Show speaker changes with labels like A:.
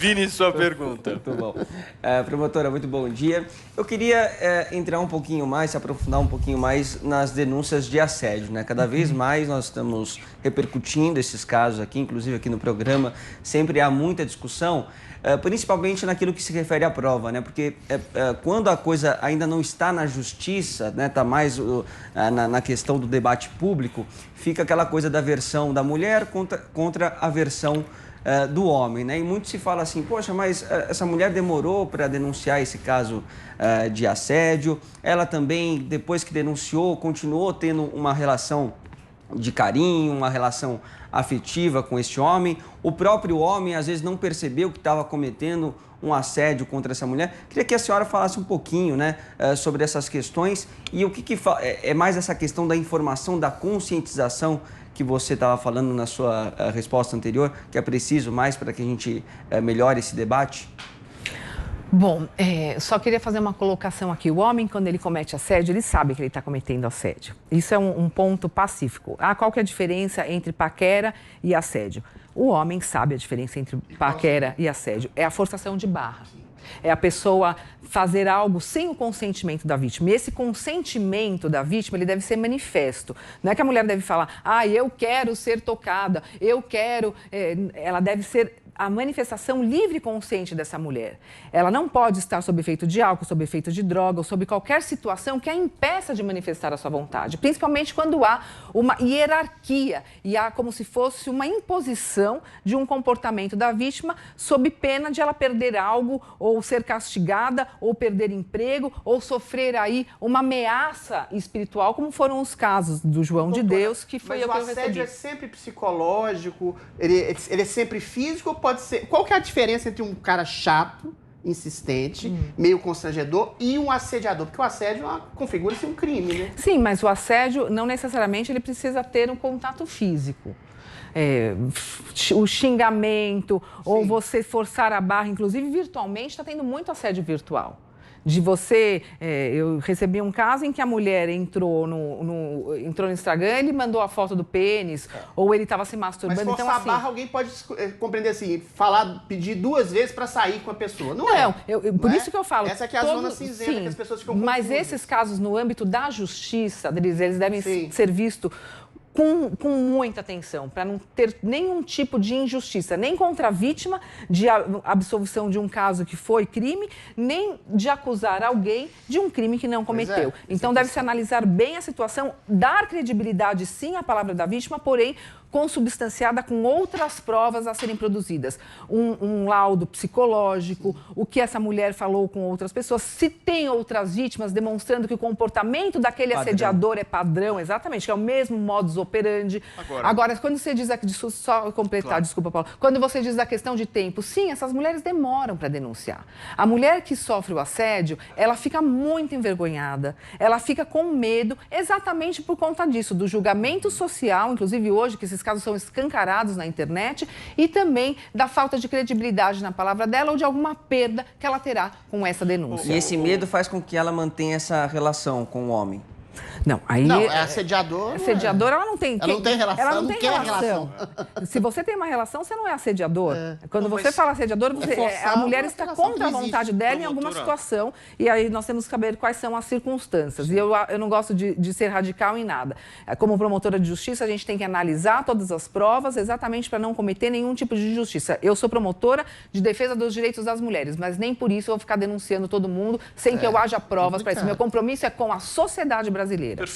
A: Vini, sua pergunta.
B: Muito bom. Promotora, muito bom dia. Eu queria entrar um pouquinho mais, se aprofundar um pouquinho mais nas denúncias de assédio, né? Cada vez mais nós estamos repercutindo esses casos aqui, inclusive aqui no programa, sempre há muita discussão, principalmente naquilo que se refere à prova, né? Porque quando a coisa ainda não está na justiça, né? Está mais na questão do debate público, fica aquela coisa da versão da mulher contra a versão do homem, né? E muito se fala assim, poxa, mas essa mulher demorou para denunciar esse caso de assédio, ela também, depois que denunciou, continuou tendo uma relação de carinho, uma relação afetiva com este homem. O próprio homem, às vezes, não percebeu que estava cometendo um assédio contra essa mulher. Queria que a senhora falasse um pouquinho, né, sobre essas questões e o que é mais essa questão da informação, da conscientização que você estava falando na sua resposta anterior, que é preciso mais para que a gente melhore esse debate?
C: Bom, só queria fazer uma colocação aqui. O homem, quando ele comete assédio, ele sabe que ele está cometendo assédio. Isso é um ponto pacífico. Qual que é a diferença entre paquera e assédio? O homem sabe a diferença entre paquera e assédio. É a forçação de barra. É a pessoa fazer algo sem o consentimento da vítima. E esse consentimento da vítima, ele deve ser manifesto. Não é que a mulher deve falar, eu quero ser tocada, eu quero... Ela deve ser a manifestação livre e consciente dessa mulher. Ela não pode estar sob efeito de álcool, sob efeito de droga ou sob qualquer situação que a impeça de manifestar a sua vontade. Principalmente quando há uma hierarquia e há como se fosse uma imposição de um comportamento da vítima sob pena de ela perder algo ou ser castigada ou perder emprego ou sofrer aí uma ameaça espiritual, como foram os casos do João de Deus, que foi o que eu recebi.
D: Mas o assédio é sempre psicológico, ele é sempre físico ou pode ser... Qual que é a diferença entre um cara chato, insistente, meio constrangedor e um assediador? Porque o assédio configura-se um crime, né?
C: Sim, mas o assédio não necessariamente ele precisa ter um contato físico. O xingamento, ou você forçar a barra, inclusive virtualmente, está tendo muito assédio virtual. De você, eu recebi um caso em que a mulher entrou no Instagram, ele mandou a foto do pênis, ou ele estava se masturbando.
D: Mas forçar
C: então, assim,
D: a barra, alguém pode compreender assim, pedir 2 vezes para sair com a pessoa. Não
C: por isso que eu falo.
D: Essa aqui é a zona cinzenta que as pessoas ficam confusas.
C: Mas esses casos no âmbito da justiça, eles devem ser vistos com muita atenção, para não ter nenhum tipo de injustiça, nem contra a vítima de absolvição de um caso que foi crime, nem de acusar alguém de um crime que não cometeu. Então, deve-se analisar bem a situação, dar credibilidade, sim, à palavra da vítima, porém, consubstanciada com outras provas a serem produzidas. Um laudo psicológico, o que essa mulher falou com outras pessoas, se tem outras vítimas demonstrando que o comportamento daquele assediador é padrão, exatamente, que é o mesmo modus operandi. Agora, quando você diz aqui, só completar, desculpa, Paulo, quando você diz da questão de tempo, sim, essas mulheres demoram para denunciar. A mulher que sofre o assédio, ela fica muito envergonhada, ela fica com medo exatamente por conta disso, do julgamento social, inclusive hoje, que esses casos são escancarados na internet, e também da falta de credibilidade na palavra dela ou de alguma perda que ela terá com essa denúncia.
B: E esse medo faz com que ela mantenha essa relação com o homem?
C: Não, aí...
D: Não, é assediador...
C: Assediador, ela não tem...
D: Ela não tem relação,
C: ela não tem relação. Se você tem uma relação, você não é assediador. Quando você fala assediador, a mulher está contra a vontade dela em alguma situação, e aí nós temos que saber quais são as circunstâncias. E eu não gosto de ser radical em nada. Como promotora de justiça, a gente tem que analisar todas as provas exatamente para não cometer nenhum tipo de injustiça. Eu sou promotora de defesa dos direitos das mulheres, mas nem por isso eu vou ficar denunciando todo mundo sem que eu haja provas para isso. Meu compromisso é com a sociedade brasileira.